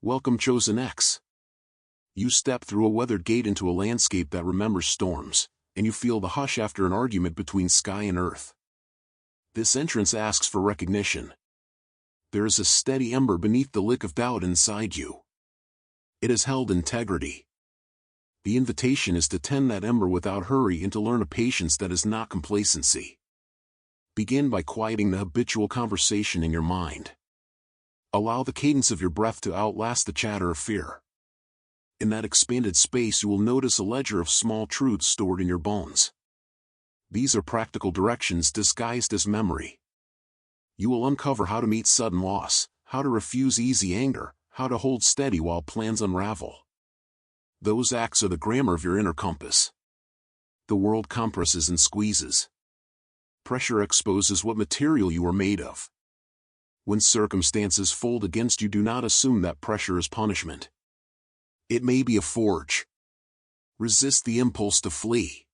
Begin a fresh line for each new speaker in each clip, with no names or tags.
Welcome, Chosen X. You step through a weathered gate into a landscape that remembers storms, and you feel the hush after an argument between sky and earth. This entrance asks for recognition. There is a steady ember beneath the lick of doubt inside you. It has held integrity. The invitation is to tend that ember without hurry and to learn a patience that is not complacency. Begin by quieting the habitual conversation in your mind. Allow the cadence of your breath to outlast the chatter of fear. In that expanded space you will notice a ledger of small truths stored in your bones. These are practical directions disguised as memory. You will uncover how to meet sudden loss, how to refuse easy anger, how to hold steady while plans unravel. Those acts are the grammar of your inner compass. The world compresses and squeezes. Pressure exposes what material you are made of. When circumstances fold against you, do not assume that pressure is punishment. It may be a forge. Resist the impulse to flee.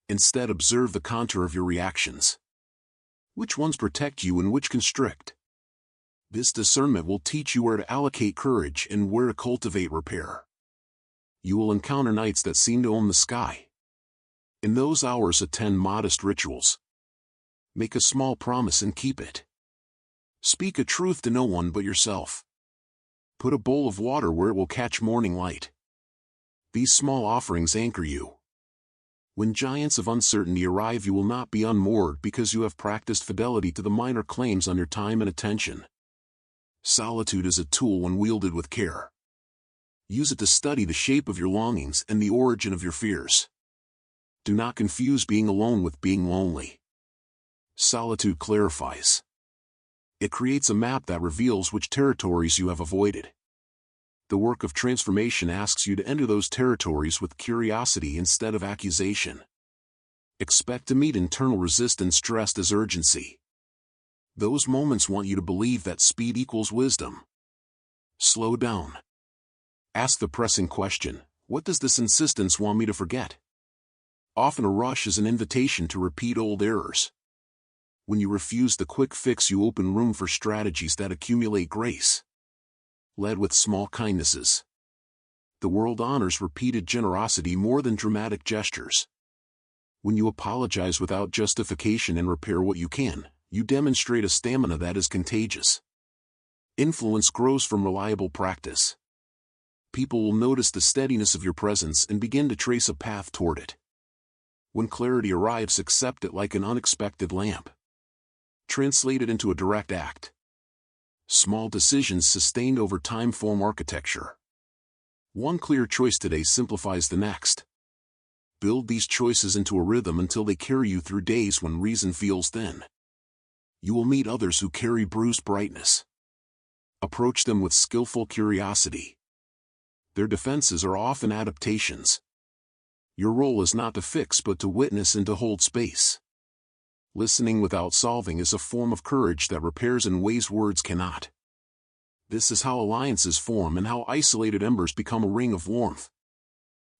Instead, observe the contour of your reactions. Which ones protect you and which constrict? This discernment will teach you where to allocate courage and where to cultivate repair. You will encounter nights that seem to own the sky. In those hours, attend modest rituals. Make a small promise and keep it. Speak a truth to no one but yourself. Put a bowl of water where it will catch morning light. These small offerings anchor you. When giants of uncertainty arrive, you will not be unmoored because you have practiced fidelity to the minor claims on your time and attention. Solitude is a tool when wielded with care. Use it to study the shape of your longings and the origin of your fears. Do not confuse being alone with being lonely. Solitude clarifies. It creates a map that reveals which territories you have avoided. The work of transformation asks you to enter those territories with curiosity instead of accusation. Expect to meet internal resistance dressed as urgency. Those moments want you to believe that speed equals wisdom. Slow down. Ask the pressing question, what does this insistence want me to forget? Often a rush is an invitation to repeat old errors. When you refuse the quick fix, you open room for strategies that accumulate grace. Led with small kindnesses. The world honors repeated generosity more than dramatic gestures. When you apologize without justification and repair what you can, you demonstrate a stamina that is contagious. Influence grows from reliable practice. People will notice the steadiness of your presence and begin to trace a path toward it. When clarity arrives, accept it like an unexpected lamp. Translate it into a direct act. Small decisions sustained over time form architecture. One clear choice today simplifies the next. Build these choices into a rhythm until they carry you through days when reason feels thin. You will meet others who carry bruised brightness. Approach them with skillful curiosity. Their defenses are often adaptations. Your role is not to fix but to witness and to hold space. Listening without solving is a form of courage that repairs in ways words cannot. This is how alliances form and how isolated embers become a ring of warmth.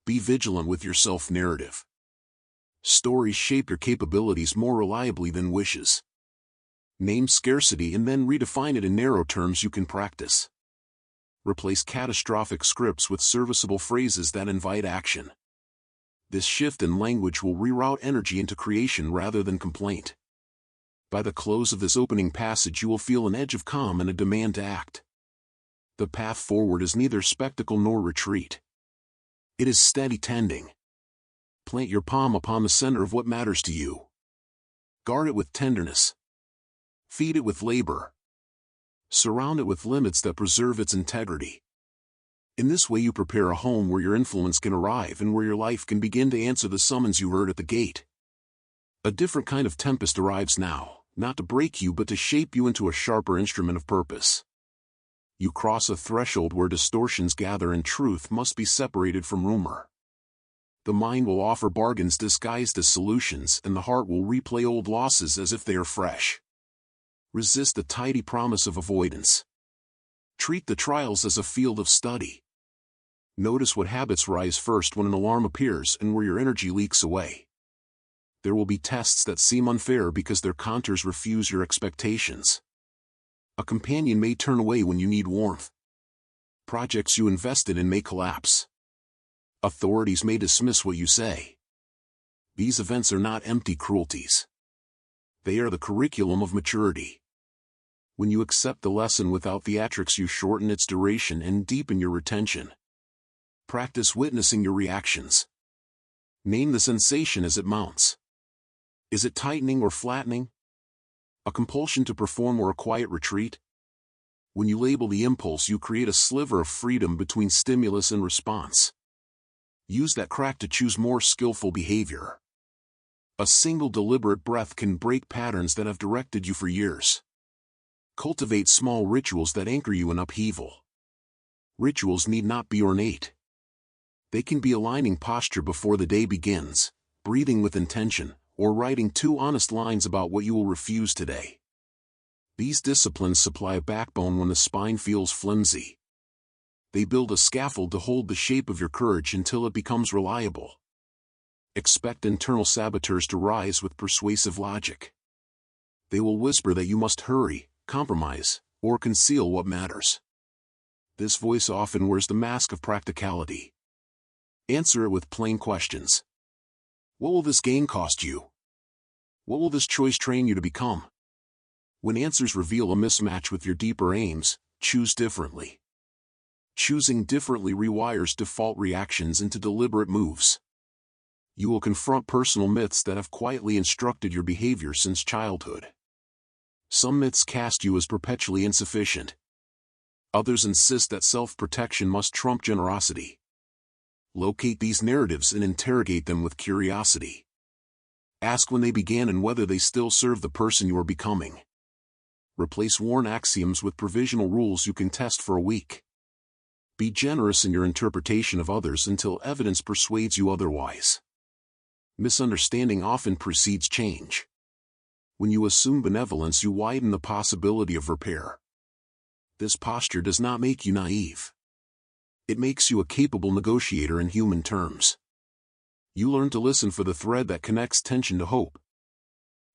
Be vigilant with your self-narrative. Stories shape your capabilities more reliably than wishes. Name scarcity and then redefine it in narrow terms you can practice. Replace catastrophic scripts with serviceable phrases that invite action. This shift in language will reroute energy into creation rather than complaint. By the close of this opening passage, you will feel an edge of calm and a demand to act. The path forward is neither spectacle nor retreat. It is steady tending. Plant your palm upon the center of what matters to you. Guard it with tenderness. Feed it with labor. Surround it with limits that preserve its integrity. In this way you prepare a home where your influence can arrive and where your life can begin to answer the summons you heard at the gate. A different kind of tempest arrives now, not to break you but to shape you into a sharper instrument of purpose. You cross a threshold where distortions gather and truth must be separated from rumor. The mind will offer bargains disguised as solutions, and the heart will replay old losses as if they are fresh. Resist the tidy promise of avoidance. Treat the trials as a field of study. Notice what habits rise first when an alarm appears and where your energy leaks away. There will be tests that seem unfair because their contours refuse your expectations. A companion may turn away when you need warmth. Projects you invested in may collapse. Authorities may dismiss what you say. These events are not empty cruelties. They are the curriculum of maturity. When you accept the lesson without theatrics, you shorten its duration and deepen your retention. Practice witnessing your reactions. Name the sensation as it mounts. Is it tightening or flattening? A compulsion to perform or a quiet retreat? When you label the impulse, you create a sliver of freedom between stimulus and response. Use that crack to choose more skillful behavior. A single deliberate breath can break patterns that have directed you for years. Cultivate small rituals that anchor you in upheaval. Rituals need not be ornate. They can be aligning posture before the day begins, breathing with intention, or writing 2 honest lines about what you will refuse today. These disciplines supply a backbone when the spine feels flimsy. They build a scaffold to hold the shape of your courage until it becomes reliable. Expect internal saboteurs to rise with persuasive logic. They will whisper that you must hurry, compromise, or conceal what matters. This voice often wears the mask of practicality. Answer it with plain questions. What will this gain cost you? What will this choice train you to become? When answers reveal a mismatch with your deeper aims, choose differently. Choosing differently rewires default reactions into deliberate moves. You will confront personal myths that have quietly instructed your behavior since childhood. Some myths cast you as perpetually insufficient. Others insist that self-protection must trump generosity. Locate these narratives and interrogate them with curiosity. Ask when they began and whether they still serve the person you are becoming. Replace worn axioms with provisional rules you can test for a week. Be generous in your interpretation of others until evidence persuades you otherwise. Misunderstanding often precedes change. When you assume benevolence, you widen the possibility of repair. This posture does not make you naive. It makes you a capable negotiator in human terms. You learn to listen for the thread that connects tension to hope.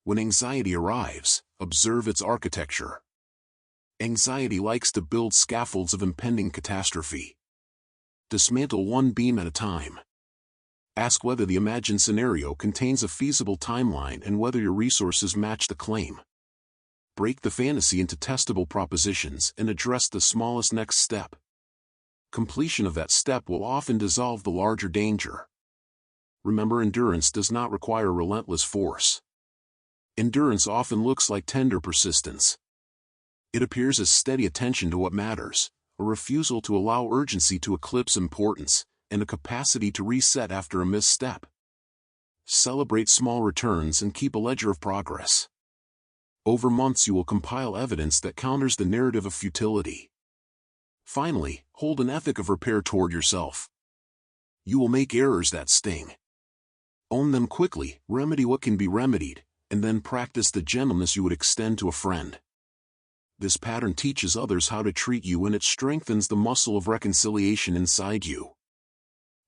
When anxiety arrives, observe its architecture. Anxiety likes to build scaffolds of impending catastrophe. Dismantle one beam at a time. Ask whether the imagined scenario contains a feasible timeline and whether your resources match the claim. Break the fantasy into testable propositions and address the smallest next step. Completion of that step will often dissolve the larger danger. Remember, endurance does not require relentless force. Endurance often looks like tender persistence. It appears as steady attention to what matters, a refusal to allow urgency to eclipse importance, and a capacity to reset after a misstep. Celebrate small returns and keep a ledger of progress. Over months you will compile evidence that counters the narrative of futility. Finally, hold an ethic of repair toward yourself. You will make errors that sting. Own them quickly, remedy what can be remedied, and then practice the gentleness you would extend to a friend. This pattern teaches others how to treat you, and it strengthens the muscle of reconciliation inside you.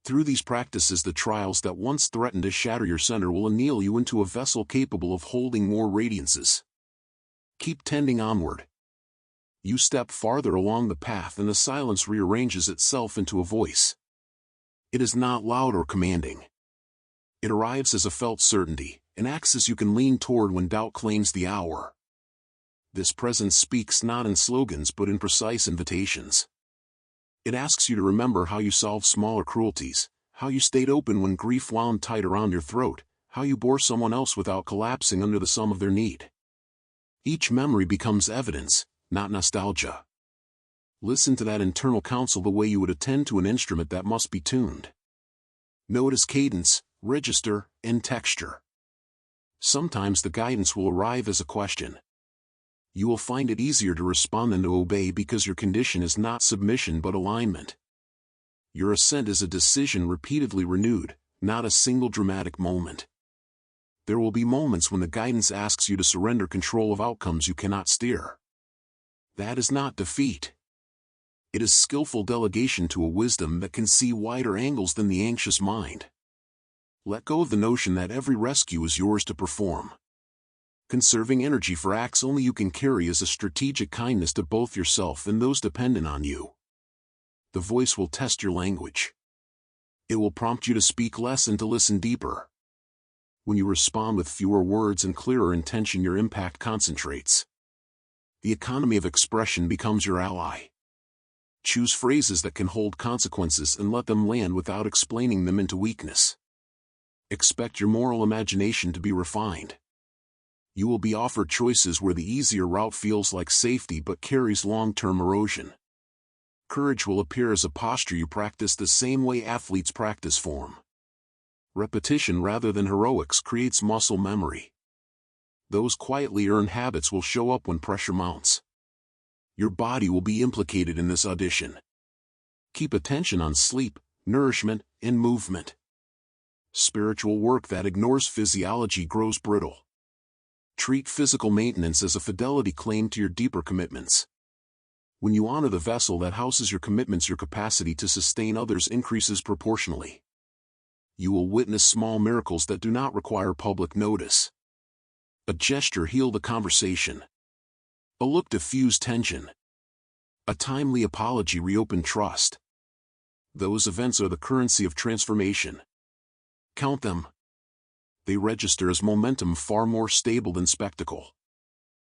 Through these practices, the trials that once threatened to shatter your center will anneal you into a vessel capable of holding more radiances. Keep tending onward. You step farther along the path and the silence rearranges itself into a voice. It is not loud or commanding. It arrives as a felt certainty, an axis you can lean toward when doubt claims the hour. This presence speaks not in slogans but in precise invitations. It asks you to remember how you solved smaller cruelties, how you stayed open when grief wound tight around your throat, how you bore someone else without collapsing under the sum of their need. Each memory becomes evidence, not nostalgia. Listen to that internal counsel the way you would attend to an instrument that must be tuned. Notice cadence, register, and texture. Sometimes the guidance will arrive as a question. You will find it easier to respond than to obey because your condition is not submission but alignment. Your assent is a decision repeatedly renewed, not a single dramatic moment. There will be moments when the guidance asks you to surrender control of outcomes you cannot steer. That is not defeat. It is skillful delegation to a wisdom that can see wider angles than the anxious mind. Let go of the notion that every rescue is yours to perform. Conserving energy for acts only you can carry is a strategic kindness to both yourself and those dependent on you. The voice will test your language. It will prompt you to speak less and to listen deeper. When you respond with fewer words and clearer intention, your impact concentrates. The economy of expression becomes your ally. Choose phrases that can hold consequences and let them land without explaining them into weakness. Expect your moral imagination to be refined. You will be offered choices where the easier route feels like safety but carries long-term erosion. Courage will appear as a posture you practice the same way athletes practice form. Repetition rather than heroics creates muscle memory. Those quietly earned habits will show up when pressure mounts. Your body will be implicated in this audition. Keep attention on sleep, nourishment, and movement. Spiritual work that ignores physiology grows brittle. Treat physical maintenance as a fidelity claim to your deeper commitments. When you honor the vessel that houses your commitments, your capacity to sustain others increases proportionally. You will witness small miracles that do not require public notice. A gesture healed a conversation. A look diffused tension. A timely apology reopened trust. Those events are the currency of transformation. Count them. They register as momentum far more stable than spectacle.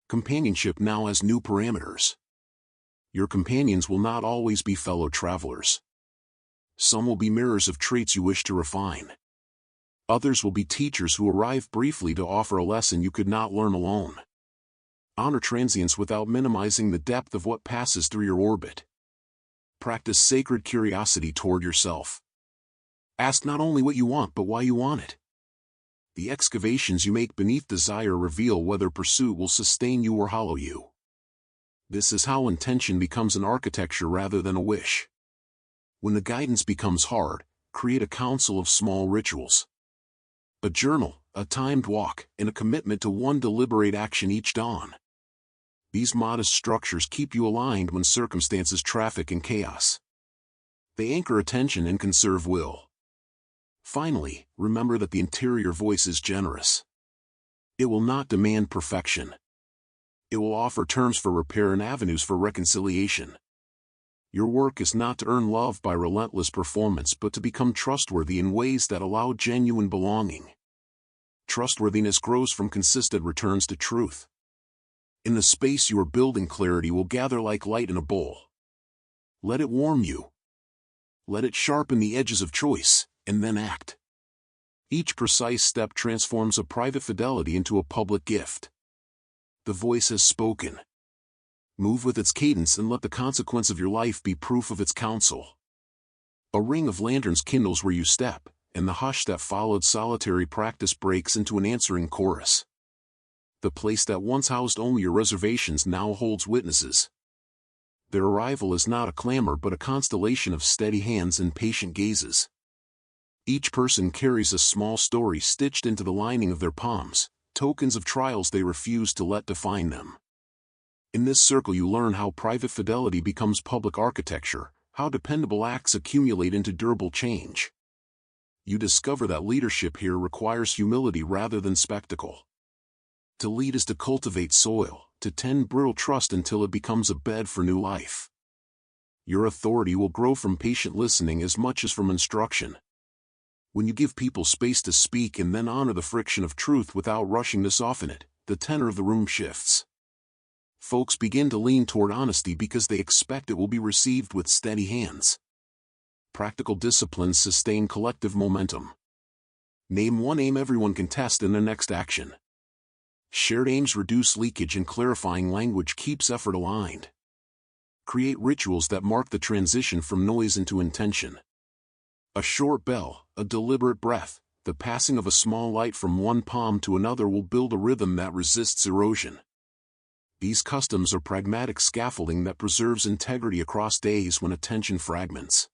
Companionship now has new parameters. Your companions will not always be fellow travelers. Some will be mirrors of traits you wish to refine. Others will be teachers who arrive briefly to offer a lesson you could not learn alone. Honor transience without minimizing the depth of what passes through your orbit. Practice sacred curiosity toward yourself. Ask not only what you want but why you want it. The excavations you make beneath desire reveal whether pursuit will sustain you or hollow you. This is how intention becomes an architecture rather than a wish. When the guidance becomes hard, create a council of small rituals. A journal, a timed walk, and a commitment to one deliberate action each dawn. These modest structures keep you aligned when circumstances traffic in chaos. They anchor attention and conserve will. Finally, remember that the interior voice is generous. It will not demand perfection. It will offer terms for repair and avenues for reconciliation. Your work is not to earn love by relentless performance but to become trustworthy in ways that allow genuine belonging. Trustworthiness grows from consistent returns to truth. In the space you are building, clarity will gather like light in a bowl. Let it warm you. Let it sharpen the edges of choice, and then act. Each precise step transforms a private fidelity into a public gift. The voice has spoken. Move with its cadence and let the consequence of your life be proof of its counsel. A ring of lanterns kindles where you step, and the hush that followed solitary practice breaks into an answering chorus. The place that once housed only your reservations now holds witnesses. Their arrival is not a clamor but a constellation of steady hands and patient gazes. Each person carries a small story stitched into the lining of their palms, tokens of trials they refuse to let define them. In this circle you learn how private fidelity becomes public architecture, how dependable acts accumulate into durable change. You discover that leadership here requires humility rather than spectacle. To lead is to cultivate soil, to tend brittle trust until it becomes a bed for new life. Your authority will grow from patient listening as much as from instruction. When you give people space to speak and then honor the friction of truth without rushing to soften it, the tenor of the room shifts. Folks begin to lean toward honesty because they expect it will be received with steady hands. Practical disciplines sustain collective momentum. Name one aim everyone can test in their next action. Shared aims reduce leakage and clarifying language keeps effort aligned. Create rituals that mark the transition from noise into intention. A short bell, a deliberate breath, the passing of a small light from one palm to another will build a rhythm that resists erosion. These customs are pragmatic scaffolding that preserves integrity across days when attention fragments.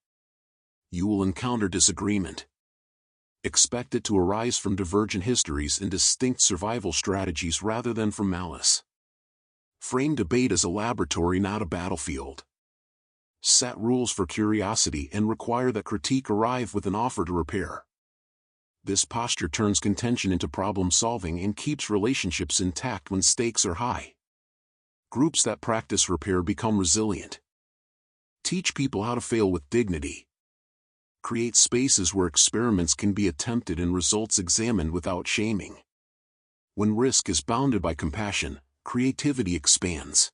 You will encounter disagreement. Expect it to arise from divergent histories and distinct survival strategies rather than from malice. Frame debate as a laboratory, not a battlefield. Set rules for curiosity and require that critique arrive with an offer to repair. This posture turns contention into problem-solving and keeps relationships intact when stakes are high. Groups that practice repair become resilient. Teach people how to fail with dignity. Create spaces where experiments can be attempted and results examined without shaming. When risk is bounded by compassion, creativity expands.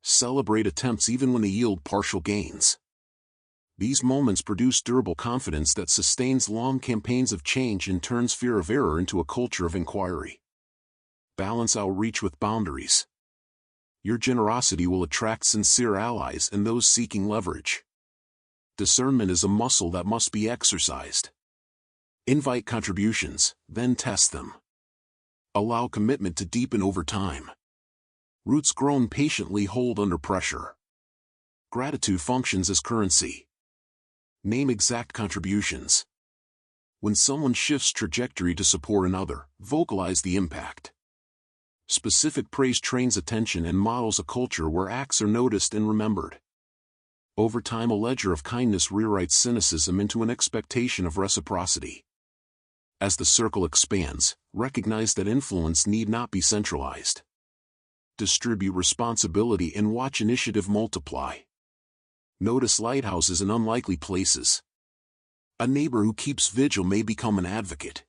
Celebrate attempts even when they yield partial gains. These moments produce durable confidence that sustains long campaigns of change and turns fear of error into a culture of inquiry. Balance outreach with boundaries. Your generosity will attract sincere allies and those seeking leverage. Discernment is a muscle that must be exercised. Invite contributions, then test them. Allow commitment to deepen over time. Roots grown patiently hold under pressure. Gratitude functions as currency. Name exact contributions. When someone shifts trajectory to support another, vocalize the impact. Specific praise trains attention and models a culture where acts are noticed and remembered. Over time, a ledger of kindness rewrites cynicism into an expectation of reciprocity. As the circle expands, recognize that influence need not be centralized. Distribute responsibility and watch initiative multiply. Notice lighthouses in unlikely places. A neighbor who keeps vigil may become an advocate.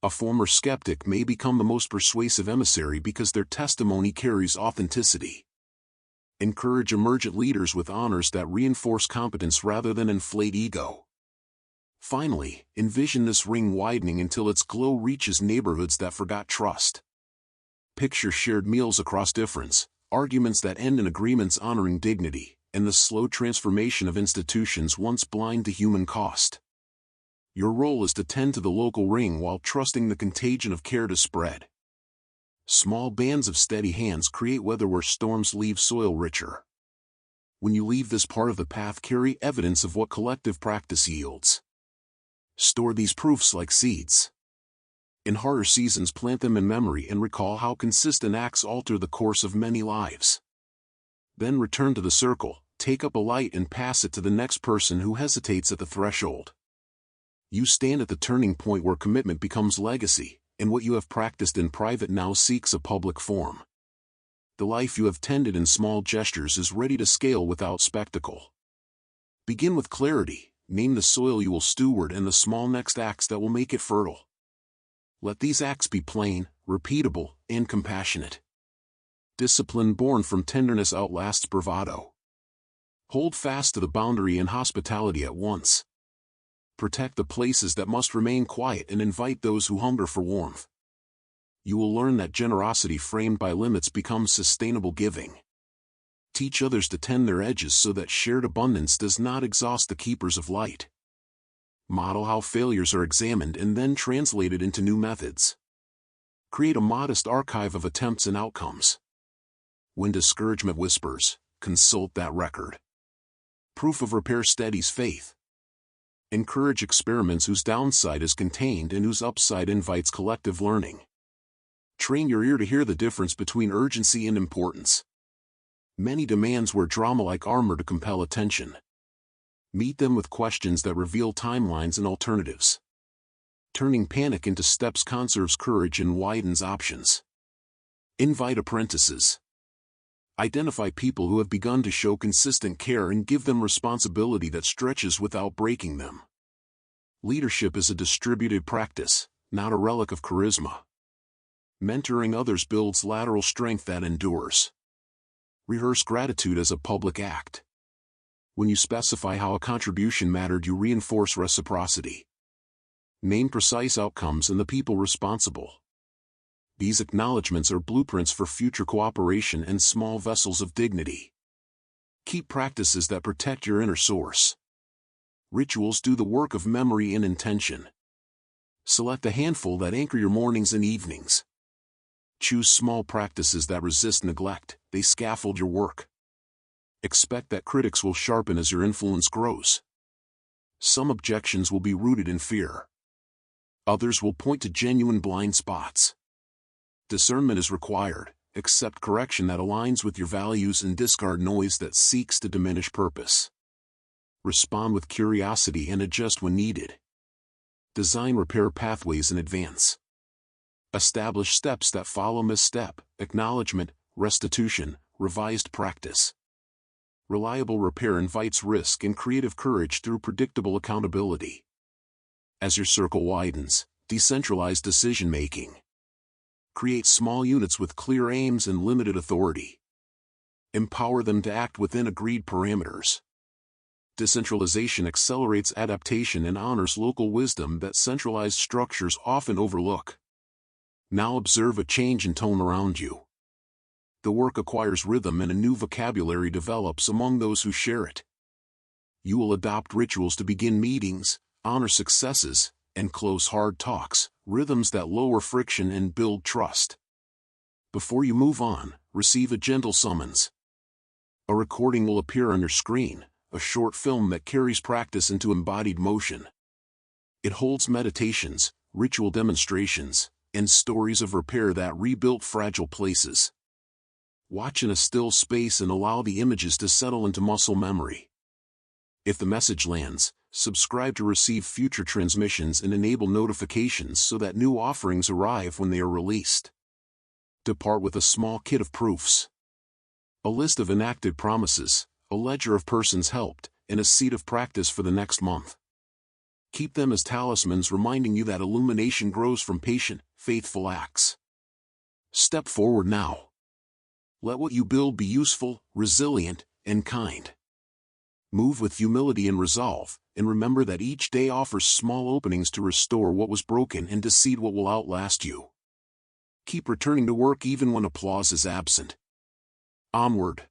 A former skeptic may become the most persuasive emissary because their testimony carries authenticity. Encourage emergent leaders with honors that reinforce competence rather than inflate ego. Finally, envision this ring widening until its glow reaches neighborhoods that forgot trust. Picture shared meals across difference, arguments that end in agreements honoring dignity, and the slow transformation of institutions once blind to human cost. Your role is to tend to the local ring while trusting the contagion of care to spread. Small bands of steady hands create weather where storms leave soil richer. When you leave this part of the path, carry evidence of what collective practice yields. Store these proofs like seeds. In harder seasons, plant them in memory and recall how consistent acts alter the course of many lives. Then return to the circle, take up a light and pass it to the next person who hesitates at the threshold. You stand at the turning point where commitment becomes legacy, and what you have practiced in private now seeks a public form. The life you have tended in small gestures is ready to scale without spectacle. Begin with clarity, name the soil you will steward and the small next acts that will make it fertile. Let these acts be plain, repeatable, and compassionate. Discipline born from tenderness outlasts bravado. Hold fast to the boundary and hospitality at once. Protect the places that must remain quiet and invite those who hunger for warmth. You will learn that generosity framed by limits becomes sustainable giving. Teach others to tend their edges so that shared abundance does not exhaust the keepers of light. Model how failures are examined and then translated into new methods. Create a modest archive of attempts and outcomes. When discouragement whispers, consult that record. Proof of repair steadies faith. Encourage experiments whose downside is contained and whose upside invites collective learning. Train your ear to hear the difference between urgency and importance. Many demands wear drama like armor to compel attention. Meet them with questions that reveal timelines and alternatives. Turning panic into steps conserves courage and widens options. Invite apprentices. Identify people who have begun to show consistent care and give them responsibility that stretches without breaking them. Leadership is a distributed practice, not a relic of charisma. Mentoring others builds lateral strength that endures. Rehearse gratitude as a public act. When you specify how a contribution mattered, you reinforce reciprocity. Name precise outcomes and the people responsible. These acknowledgments are blueprints for future cooperation and small vessels of dignity. Keep practices that protect your inner source. Rituals do the work of memory and intention. Select a handful that anchor your mornings and evenings. Choose small practices that resist neglect, they scaffold your work. Expect that critics will sharpen as your influence grows. Some objections will be rooted in fear. Others will point to genuine blind spots. Discernment is required. Accept correction that aligns with your values and discard noise that seeks to diminish purpose. Respond with curiosity and adjust when needed. Design repair pathways in advance. Establish steps that follow misstep, acknowledgement, restitution, revised practice. Reliable repair invites risk and creative courage through predictable accountability. As your circle widens, decentralize decision-making. Create small units with clear aims and limited authority. Empower them to act within agreed parameters. Decentralization accelerates adaptation and honors local wisdom that centralized structures often overlook. Now observe a change in tone around you. The work acquires rhythm and a new vocabulary develops among those who share it. You will adopt rituals to begin meetings, honor successes, and close hard talks, rhythms that lower friction and build trust. Before you move on, receive a gentle summons. A recording will appear on your screen, a short film that carries practice into embodied motion. It holds meditations, ritual demonstrations, and stories of repair that rebuilt fragile places. Watch in a still space and allow the images to settle into muscle memory. If the message lands, subscribe to receive future transmissions and enable notifications so that new offerings arrive when they are released. Depart with a small kit of proofs. A list of enacted promises, a ledger of persons helped, and a seed of practice for the next month. Keep them as talismans reminding you that illumination grows from patient, faithful acts. Step forward now. Let what you build be useful, resilient, and kind. Move with humility and resolve, and remember that each day offers small openings to restore what was broken and to seed what will outlast you. Keep returning to work even when applause is absent. Onward.